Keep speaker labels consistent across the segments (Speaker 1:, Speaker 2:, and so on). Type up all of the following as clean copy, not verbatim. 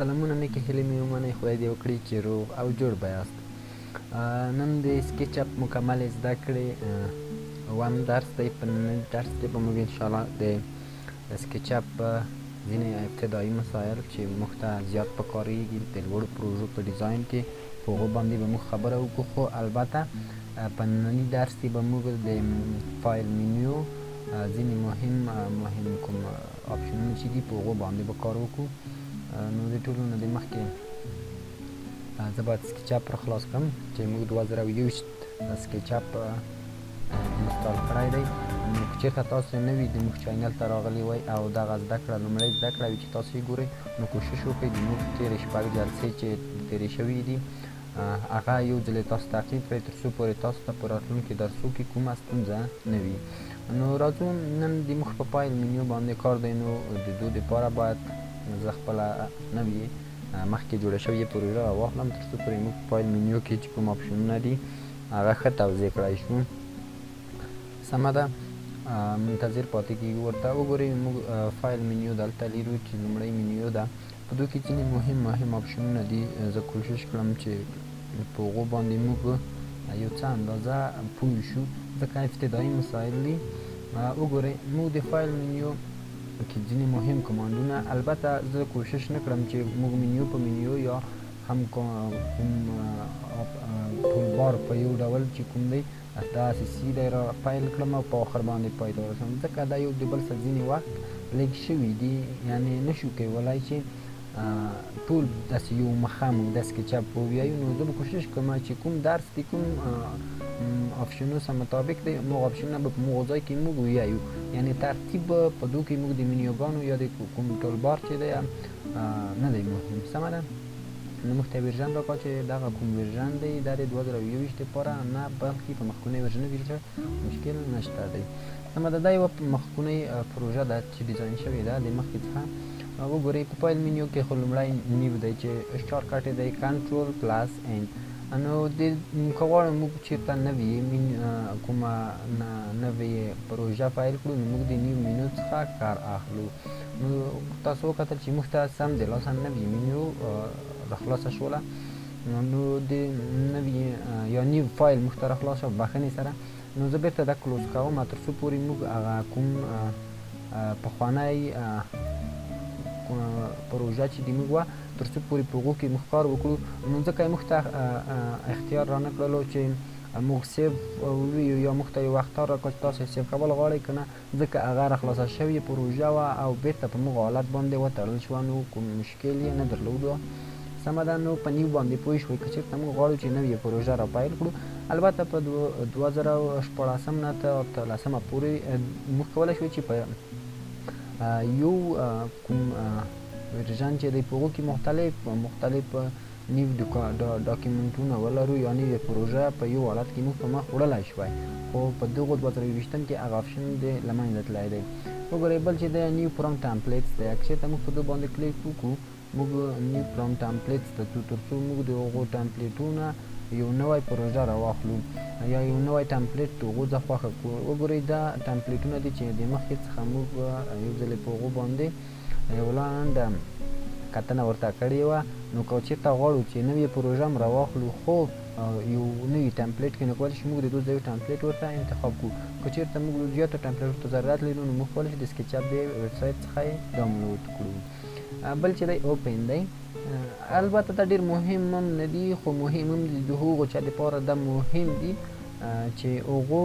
Speaker 1: سلامونه نیکې هیلې مې ومنئ، خدای دې وکړي چې روغ او جوړ به یاست. نن د سکیچ اپ مکمل زده کړې اووم درس دی. په ننني درس کې به موږ انشاءالله د سکیچ اپ ځینې ابتدایي مسایل چې موږ ته زیات پکارېږي د لوړو پروژو په ډیزاین کې، په هغو باندې به موږ خبره وکړو. خو البته په ننني درس کې به موږ د فایل منیو ځینې مهم کوم آپشنونه چې دي په هغو باندې به کار وکړو. نو د ټولو نه د مخکې زه باید سکیچ اپ را خلاص کړم چې موږ 2021 سکیچ اپ انسټال کړی دی. نو که چېرته تاسو نوي د موږ چینل ته راغلي وئ او دغه زده کړه لومړۍ زده کړه وي چې تاسو یې ګورئ، نو کوشش وکړئ د موږ تېرې شپږ جلسې چې تېرې شوي دي هغه یو ځل تاسو تعقیب کړئ تر څو پورې تاسو ته په راتلونکي درسو کې کومه ستونزه نه وي. نو راځو نن د موږ په فایل منیو باندې کار دی. نو د دو دپاره باید زه خپله نوې مخکې جوړه شوې پروژه راواخلم تر څو پورې موږ په فایل منیو کې چې کوم آپشنونه دي هغه ښه توضیح کړی شو. سمه ده، منتظر پاتې کېږو. ورته وګورئ موږ فایل منیو دلته لرو چې لومړی منیو ده. په دو کې ځینې مهم آپشنونه دي. زه کوشش کړم چې په هغو باندې موږ یو څه اندازه پوه شو ځکه ابتدایي مسایل دي. وګورئ موږ د فایل منیو کې ځینې مهم کمانډونه، البته زه کوشش نه کړم چې موږ منیو په منیو یا هم کوم ټولبار په یو ډول چې کوم دی داسې سیده را پیل کړم او په آخر باندې پای ته ورسوم، ځکه دا یو د بل سره ځینې وخت لږ شوي دي، یعنې نشو کولی چې ټول داسې یو مخه موږ د سکیچ اپ ووایو. نو زه به کوشش کوم چې کوم درس د کوم آپشنو سره مطابق دی موږ آپشنونه به په موږ ځای کې موږ ووایو، یعنې ترتیب په دو کې موږ د منیوګانو یا د کوم ټولبار چې دی نه دی مهم. سمه ده، نو موږ ته ورژن راکړه چې دغه کوم ورژن دی دا د 2021 دپاره نه، بلکې په مخکونی ورژن کې مشکل نشته دی. سمه ده، دا یوه مخکونی پروژه ده چې ډیزاین شوې ده د مخکې څخه. وګورئ په فایل منیو کې خو لومړی نیو دی چې شارټکټ یې دی کنټرول پلس ان. نو د که غواړو موږ چېرته نوې کومه نوې پروژه فایل کړو نو موږ د نیو منیو څخه کار اخلو. نو تاسو وکتل چې موږ ته سم د لاسه نوې منیو راخلاصه شوله. نو د نوې یا نیو فایل موږ ته راخلاصه بخښنې سره. نو زه بېرته دا کلوز کوم تر څو پورې موږ هغه کوم پخوانی پروژه چې د موږ وه تر څو پورې په هغو کې موږ کار وکړو. نو ځکه یې موږ ته اختیار را نه کړلو چې موږ سیف وویو یا موږ ته یو اختیار راکړه چې تاسو سیف کول غواړئ که نه، ځکه هغه راخلاصه شوې پروژه وه او بېرته په موږ حالت باندې وتړل شوه. نو کوم مشکل یې نه درلودو. سمه ده، نو په نیو باندې پوه شوئ که چېرته موږ غواړو چې نوې پروژه را پیل کړو. البته په 2014 نه تر ترلاسه پورې موږ کولی شو چې په یو کوم ورژن چې دی په هغو کې مختلف نیو ډاکیومنټونه ولرو یا نوې پروژه په یو حالت کې موږ په مخ وړلی شوی، خو په دغو 2020 کې هغه آپشن دی له منځه تللی دی. وګورئ بل چې دی نیو فرام ټمپلیټس دی. که چېرته موږ په دو باندې کلیک وکړو موږ نیو فرام ټمپلیټس ته ځو تر څو موږ د هغو ټمپلیټونه یو نوی پروژه راواخلو یا یو نوی ټمپلیټ د هغو ځای خوښه کړو. وګورئ دا ټمپلیټونه دي چې د مخکې څخه موږ یو ځلې په هغو باندې یو لنډه کتنه ورته کړې وه. نو که چېرته غواړو چې نوې پروژه هم راواخلو خو یو نوي ټمپلیټ کې نو کولی شو موږ د دو ځایو ټمپلیټ ورته انتخاب کړو. که چېرته موږ زیاتو ټمپلیټو ته ضرورت لرو نو موږ کولی شو د سکیچ اپ د ویبسایټ څخه یې ډاونلوډ کړو. بل چې دی اوپن دی. البته دا ډېر مهم هم نه دي خو مهم هم دي د هغو چا دپاره دا مهم دي چې هغو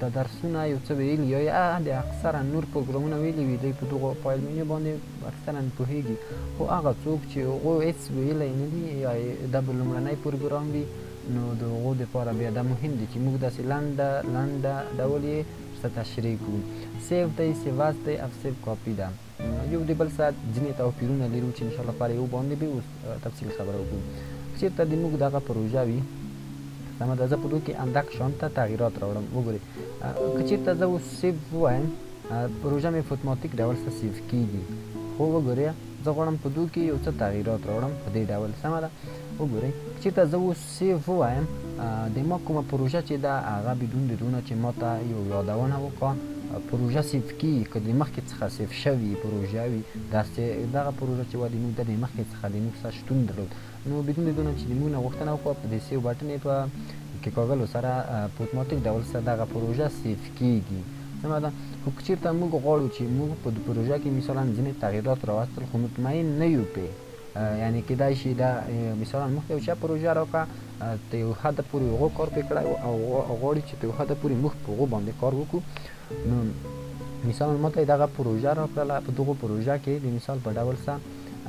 Speaker 1: د درسونه یو څه ویلي یا د اکثره نور پروګرامونه ویلي وي. دوی په دغو فایل منیو باندې اکثرا پوهېږي، خو هغه څوک چې هغو هېڅ ویلی نه دي یا دا به لومړنی پروګرام وي نو د هغو دپاره بیا دا مهم دي چې موږ داسې لنډه ډول یې ورته تشریح کړو. سیف دی، سیو اس دی او سیو کاپي ده. یو د بل سره ځینې توپیرونه لرو چې انشاءالله پر یو باندې به اوس تفصیل خبره وکړو. چېرته د موږ دغه پروژه وي سمه ده، زه په دو کې اندک شانته تغییرات راوړم. وګورئ که چېرته زه اوس سیو ووایم پروژه مې په اتوماتیک ډول څه سیو کېږي، خو وګورئ زه غواړم په دو کې یو څه تغییرات راوړم په دې ډول. سمه ده، وګورئ که چېرته زه اوس سیو ووایم د ما کومه پروژه چې ده هغه بدون د دونه چې ما ته یو یادونه وکړه پروژه سیف کیږي که د مخکې څخه سیف شوي پروژه وي دغه پروژه چې وه د موږ د مخکې څخه د موږ سره شتون درلود نو بدون د دونه چې د موږ نه غوښتنه وکړه په د سیو بټن یې په کېکاږلو سره په اتوماتیک ډول سره دغه پروژه سیف کیږي سمه ده خو که چېرته موږ غواړو چې موږ په پروژه کې مثلا ځینې تغییرات راوستل خو مطمئن نه یو پرې یعنی کېدای شي دا مثلا موږ ته یو چا پروژه راکړه ته یو حده پورې هغو کار پرې کړی او غواړي چې ته یو حده پورې موږ په هغو باندې کار وکړو نو مثلا ما ته یې دغه پروژه راکړله په دغو پروژه کې د مثال په ډول سره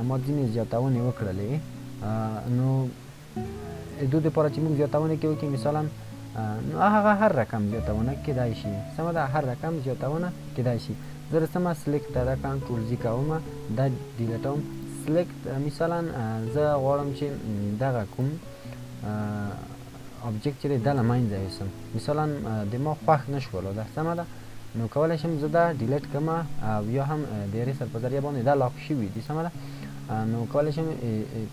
Speaker 1: ما ځینې زیاتونې وکړلې نو د دې دپاره چې موږ زیاتونې کې وکړو مثلا نو هغه هر رقم زیاتونه کېدای شي سمه ده هر رقم زیاتونه کېدای شي زه رسمه سلیکټ دا کنټرول زی کومه دا ډیلیټوم سلیکټ مثلا زه غواړم چې دغه کوم object چې دی دا له منځه یوسم مثلا د ما خوښ نه شولو ده سمه ده نو کولی شم زه دا ډیلیټ کړم او یا هم د ایریسر په ذریعه باندې دا لاک شوي دي سمه ده نو کولی شم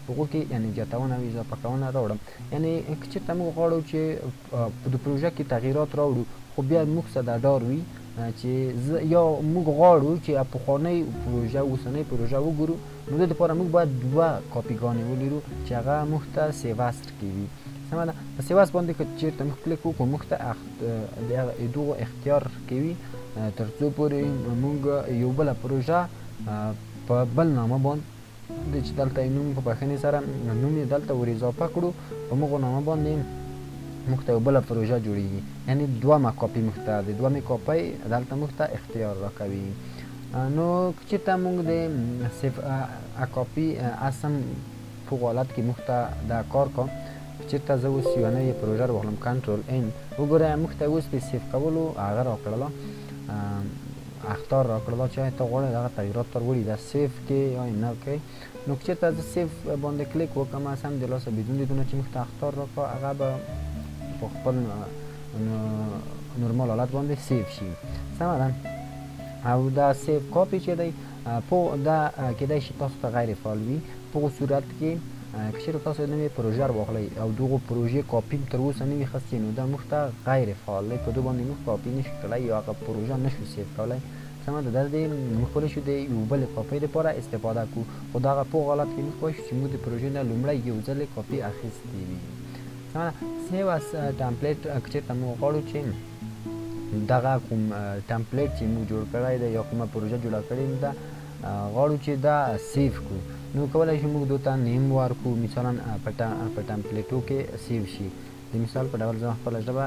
Speaker 1: په هغو کې یعنې زیاتونه او اضافه کونه راوړم یعنې که چېرته موږ غواړو چې په د پروژه کې تغییرات راوړو خو بیا موږ څه دا ډار وي چې یا موږ غواړو چې پخوانۍ پروژه اوسنۍ پروژه وګورو نو د دې لپاره موږ باید دوه کاپیګانې ولرو چې هغه موږ ته سیوست کې وي سمه ده په سیوست باندې که چېرته موږ کلیک وکړو موږ ته د دغو اختیار کوي تر څو پورې موږ یو بله پروژه په بل نامه باندې چې دلته یې نوم په بښنې سره نوم یې دلته ور اضافه کړو په موږ نامه باندې موږ ته یو بله پروژه جوړېږي یعنې دومه کاپي موږ ته د دومې کاپۍ دلته موږ ته اختیار راکوي نو که چېرته موږ د سیف کاپي اسم په حالت کې موږ ته دا کار کوم چېرته زه اوس یوه نوې پروژه راواخلم کنټرول ان وګوره موږ ته اوس د سیف کولو هغه راکړله اختار راکړله چې ته غواړې دغه تغییرات راوړي دا سیف کې یا نه کې نو که چېرته زه سیف باندې کلیک وکړم سمدلاسه بدون د دونه چې موږ ته اختار راکړه هغه به په خپل نورمال حالت باندې سیف شي سمه ده او دا سیف کاپي چې دی دا کېدای شي تاسو ته غیر فعال وي په هغو صورت کې که چېرته تاسو نوې پروژه راواخلئ او دغو پروژې کاپي تر اوسه نه وي اخیستې نو دا موږ ته غیر فعال دی په دې باندې موږ کاپي نشو کړی یا هغه پروژه نشو سیف کولی سمه ده دا د موږ کولی شو د یو بلې کاپۍ دپاره استفاده کړو خو د هغه په حالت کې موږ کولی شو چې موږ د پروژې نه لومړی یو ځلې کاپي اخیستې وي سمه ده سیو اس ټمپلیټ که چېرته موږ غواړو چې دغه کوم ټمپلیټ چې موږ جوړ کړی دی یا کومه پروژه جوړه کړې ده غواړو چې دا سیف کړو نو کولی شو موږ دوی ته نیم ورکړو مثلا په ټمپلیټو کې سیو شي د مثال په ډول زه خپله ژبه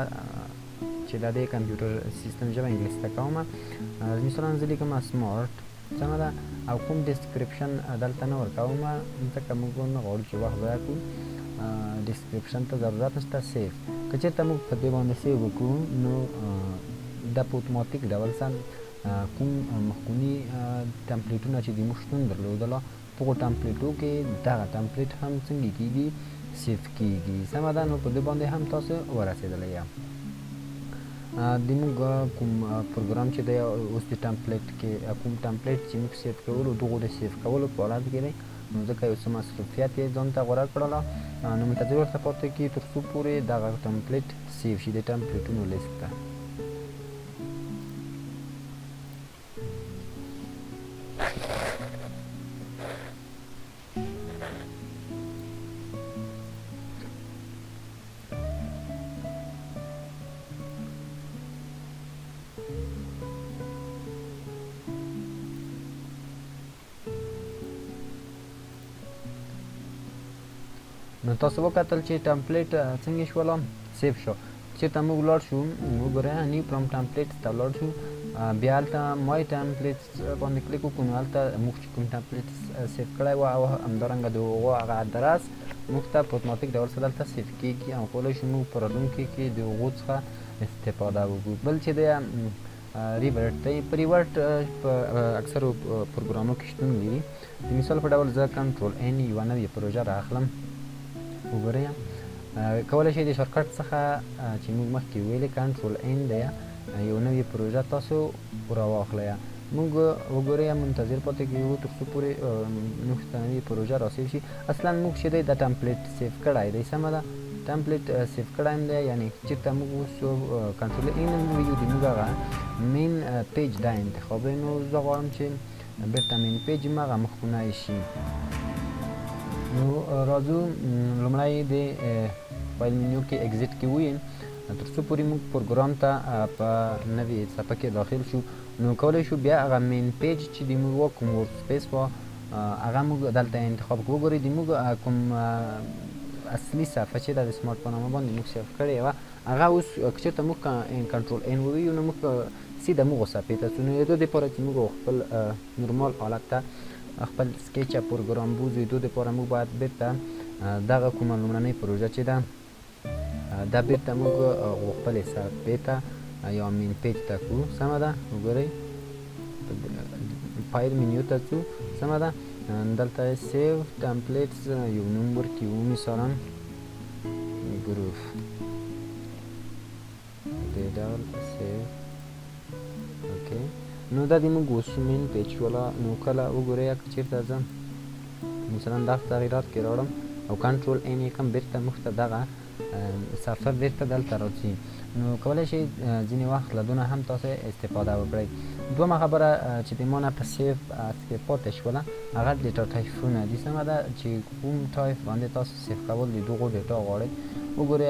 Speaker 1: چې دا د کمپیوټر سیستم ژبه انګلیس ته کومه مثلا زه لیکم سمارټ سمه ده او کوم ډسکرپشن دلته نه ورکوم ځکه موږ نه غواړو چې وخت ضایع کړو ډسکرپشن ته ضرورت نشته سیف که چېرته موږ په دې باندې سیو وکړو نو دا په اتوماتیک ډول سره کوم مخکوني ټمپلیټونه چې د موږ شتون درلودله په هغو ټمپلیټو کې دغه ټمپلیټ هم څنګه کېږي سیف کېږي سمه ده نو په دې باندې هم تاسو ورسېدلی یم د موږ کوم پروګرام چې دی اوس د ټمپلیټ کې کوم ټمپلیټ چې موږ سیف کولو دغو د سیف کولو په حالت کې دی نو ځکه یو څه مصروفیت یې ځان ته غوره کړله نو منتظر ورته پاتې کېږي تر څو پورې دغه ټمپلیټ سیف شي د ټمپلیټونو لیست ته نو تاسو وکتل چې ټمپلیټ څنګه شوله سیف شو چېرته موږ ولاړ شو وګورئ نیو پروم ټمپلیټ ته ولاړ شو بیا هلته مای ټمپلیټ باندې کلیک وکړو نو هلته موږ چې کوم ټمپلیټ سیف کړی و او همدارنګه د هغو هغه ادرس موږ ته په اتوماتیک ډول سره دلته سیف کېږي او کولی شو موږ په راتلونکي کې د هغو څخه استفاده وکړو بل چې دی ریورټ دی په ریورټ په اکثرو پروګرامو کې شتون لري د مثال په ډول زه کنټرول ان یوه نوې پروژه رااخلم وګورئ کولی شئ د شارټکټ څخه چې موږ مخکې ویلې کنټرول ان دی یو نوې پروژه تاسو راواخلئ موږ وګورئ منتظر پاتې کېږو تر څو پورې موږ ته نوې پروژه راسیو شي اصلا موږ چې دی دا ټمپلیټ سیف کړی دی سمه ده ټمپلیټ سیف کړی دی، یعنې چېرته موږ اوس کنټرول این ویو د موږ هغه مین پیج دا انتخابوي. نو زه غواړم چې بېرته مین پیج یم هغه مخکونه یې شي. نو راځو لومړی د فایل منیو کې اګزیټ کې وویم تر څو پورې موږ پروګرام ته په نوې صفحه کې داخل شو. نو کولی شو بیا هغه مین پیج چې د موږ کوم ورک سپیس وه هغه موږ دلته انتخاب کړو. وګورئ د موږ کوم اصلي صفحه چې دا د سمارټ په نامه باندې موږ سیف کړې وه هغه اوس که چېرته موږ کنټرول این وویو نو موږ سیده موږ صفحې ته ځو. نو د دې دپاره چې موږ خپل نورمال حالت ته خپل سکیچ پروګرام بوځو، د دې دپاره موږ باید بېرته دغه کومه لومړنۍ پروژه چې ده دا بېرته موږ خپلې صفحې ته یا مین پیج ته کړو. سمه ده، وګورئ فایل منیو ته ځو. سمه ده، دلته سیو ټمپلیټس یو نوم ورکړو، مثلا ګروپ دې ډول سیو. اوکې، نو دا د موږ اوس مین پیج شوله. نو کله وګورئ که چېرته زه مثلا دا تغییرات کې راوړم او کنټرول این یې کړم بېرته موږ ته دغه صفحه بېرته دلته راځي. نو کولی شئ ځینې وخت له دونه هم تاسو استفاده وکړئ. دومه خبره چې د ما نه په سیف کې پاتې شوله هغه ډیټا ټایپونه دي. سمه ده چې کوم ټایپ باندې تاسو سیف کول د دغو ډیټا غواړئ. وګورئ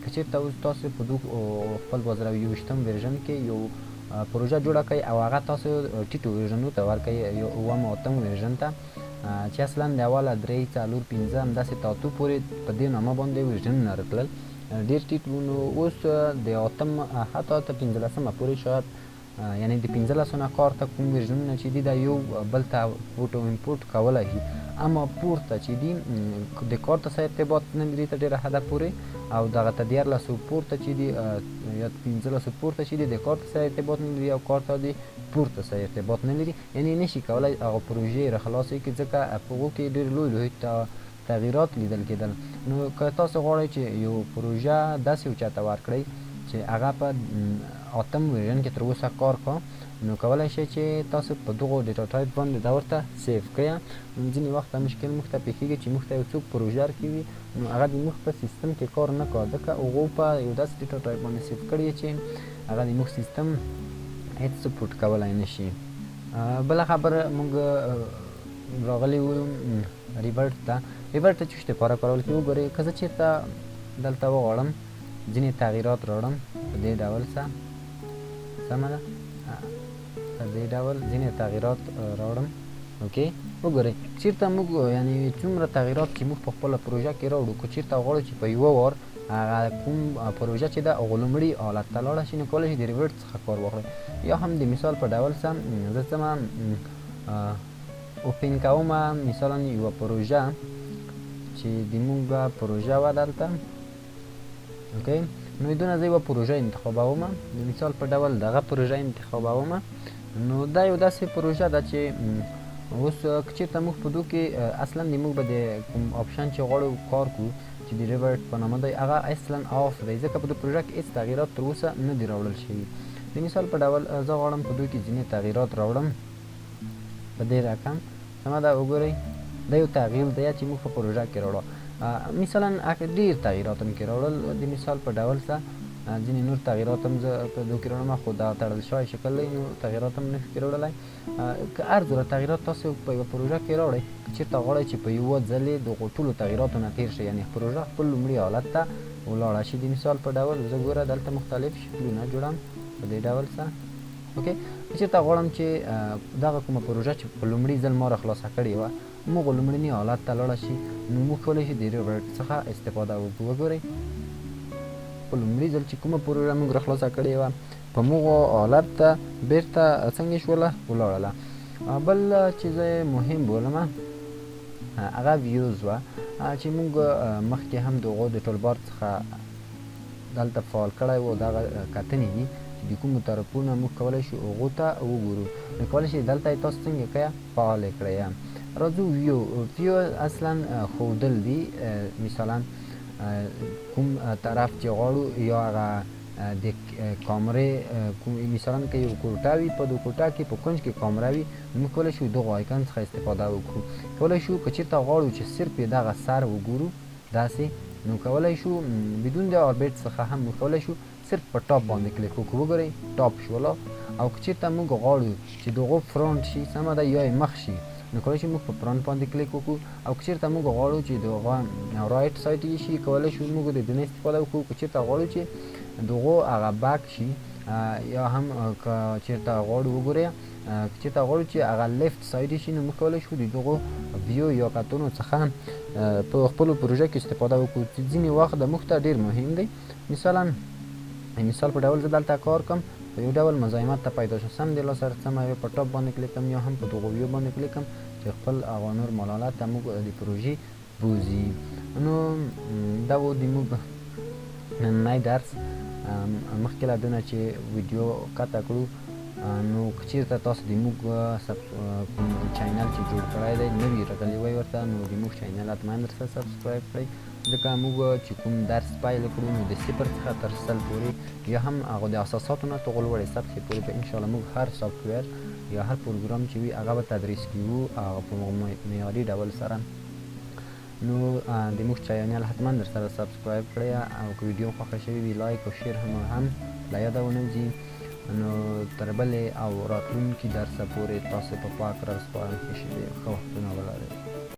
Speaker 1: که چېرته اوس تاسو په خپل 2021 ورژن کې یو پروژه جوړه کړئ او هغه تاسو ټیټو ورژنو ته ورکړئ، یو اووم اتم ورژن ته چې اصلا د اوله 3 4 5 همداسې تا اتو پورې په دې نامه باندې ورژنونه راتلل ډېر ټیټ وو. نو اوس د اتم حتی تر 15مه پورې شاید یعنې د 15 نه کار ته کوم ورژنونه چې دي دا یو بل ته فوټو امپورټ کولی شي، اما پورته چې دي د کار ته څه ارتباط نه لري تر ډېره حده پورې، او دغه ته 14 پورته چې دي یا 15 پورته چې دي د کار ته څه ارتباط نه لري او کار ته د پورته څه ارتباط نه لري، یعنې نشي کولی هغه پروژې راخلاصوي کې ځکه په هغو کې ډېر لوی تغییرات لیدل کېدل. نو که تاسو غواړئ چې یو پروژه داسې یو چاته ورکړئ چې هغه په اتم ورژن کې تر اوسه کار کا، نو کولی شئ چې تاسو په دغو ډیټا ټایپ باندې دا ورته سیف کړئ. ځینې وخت دا مشکل موږ ته پیښېږي چې موږ ته یو څوک پروژه راکوي نو هغه د موږ په سیستم کې کار نه کوي ځکه هغو په یو داسې ډیټا ټایپ باندې سیف کړي چې هغه د موږ سیستم هېڅ سپورټ کولی نه شي. بله خبره موږ راغلي وو ریورټ ته. ریورټ ته چې دپاره کارول کېږي وګورئ که زه چېرته دلته وغواړم ځینې تغییرات راوړم په دې ډول څه سمه ده په دې ډول ځینې تغییرات راوړم. اوکې، وګورئ چېرته موږ یعنې څومره تغییرات چې موږ په خپله پروژه کې راوړو که چېرته غواړو چې په یوه وار هغه کوم پروژه چې ده هغو لومړي حالت ته لاړه شي نو کولی شي د ریورټ څخه کار واخلئ. یا هم د مثال په ډول څه زه څه اوپن کوم مثلا یوه پروژه چې د موږ پروژه وه دلته. اوکې، نو دونه زه یوه پروژه انتخابوم د مثال په ډول دغه پروژه انتخابوم. نو دا یو داسې پروژه ده چې اوس که چېرته موږ په دو کې اصلا د موږ به د کوم آپشن چې غواړو کار کړو چې د ریورټ په نامه دی هغه اصلا آف دی ځکه په دې پروژه کې هېڅ تغییرات تر اوسه نه دي راوړل شوي. د مثال په ډول زه غواړم په دوی کې ځینې تغییرات راوړم په دې رقم. سمه ده، وګورئ دا یو تغییر دی چې موږ په پروژه کې راوړو. مثلا ډېر تغییرات هم کې راوړل د مثال په ډول څه ځینې نور تغییرات هم زه په دو کې راوړم خو دا تړل شوی شکل دی نو تغییرات هم نشو کې راوړلی. که هر ډوله تغییرات تاسو په یوه پروژه کې راوړئ که چېرته غواړئ چې په یوه ځلې دغو ټولو تغییراتو نه تېر شئ یعنې پروژه خپل لومړي حالت ته ولاړه شي. د مثال په ډول زه ګوره دلته مختلف شکلونه جوړم په دې ډول څه. اوکې، که چېرته غواړم چې دغه کومه پروژه چې په لومړي ځل ما راخلاصه کړې وه موږ لومړني حالت ته لاړه شي نو موږ کولی شو د ریورټ څخه استفاده وکړو. وګورئ په لومړي ځل چې کومه پروژه موږ راخلاصه کړې وه په موږ حالت ته بېرته څنګه شوله ولاړله. بل چې زه مهم بولم هغه ویوز وه چې موږ مخکې هم د هغو د ټولبار څخه دلته فعال کړی و دغه کتنې دي چې د کومو طرفونه موږ کولی شو هغو ته وګورو. نو کولی شئ دلته یې تاسو څنګه کړئ فعال یې کړئ. راځو ویو اصلا ښودل دي مثلا کوم طرف چې غواړو یا هغه د کامرې مثلا که یو کوټه وي په دو کوټه کې په کونج کې کامره وي موږ کولی شو دغو آیکن څخه استفاده وکړو. کولی شو که چېرته غواړو چې صرف یې دغه سر وګورو داسې نو کولای شو بدون د اوربیټ څخه هم نو کولای شو صرف په ټاپ باندې کلیک وکړو. وګورئ ټاپ شوله او که چېرته موږ غواړو چې دغه فرونټ شي سمه ده یا یې مخ شي نو کولای شو موږ په فرونټ باندې کلیک وکړو او که چېرته موږ غواړو چې دغه رایټ سایډ یې شي کولای شو موږ د دې نه استفاده وکړو. که چېرته غواړو چې دغه هغه بیک شي یا هم که چېرته غواړو وګورئ که چېرته غواړو چې هغه لیفټ سایډ شي نو موږ کولی شو د دغو ویو یا کتونو څخه په خپلو پروژه کې استفاده وکړو چې ځینې وخت د موږ ته ډېر مهم دی. مثال په ډول زه دلته کار کوم په یو ډول مزاحمت ته پیدا شو سم دی له سره سمه یا په ټاپ باندې کلیک کوم یا هم په دغو ویو باندې کلیک کوم چې خپل هغه نور ملالات ته موږ د پروژې بوځي. نو دا و د موږ نننی درس. مخکې له دې نه چې ویډیو قطع کړو نو که چېرته تاسو د موږ کوم چینل چې جوړ کړی دی نوي راغلی وی ورته نو د موږ چینل حتما درسره سبسکرایب کړئ ځکه موږ چې کوم درس پیل کړو نو د 0 څخه تر 100 پورې یا هم هغه د اساساتو نه تر لوړې سطحې پورې به انشاءالله موږ هر سافټویر یا هر پروګرام چې وي هغه به تدریس کوو هغه په معیاري ډول سره. نو د موږ چینل حتما درسره سبسکرایب کړئ او که ویډیو خوښه شوې وي لایک او شیر هم له یاده ونه وځي. نو تر بلې او راتلونکي درسه پورې تاسو په پاک راسپارم کې ښه وختونه ولرئ.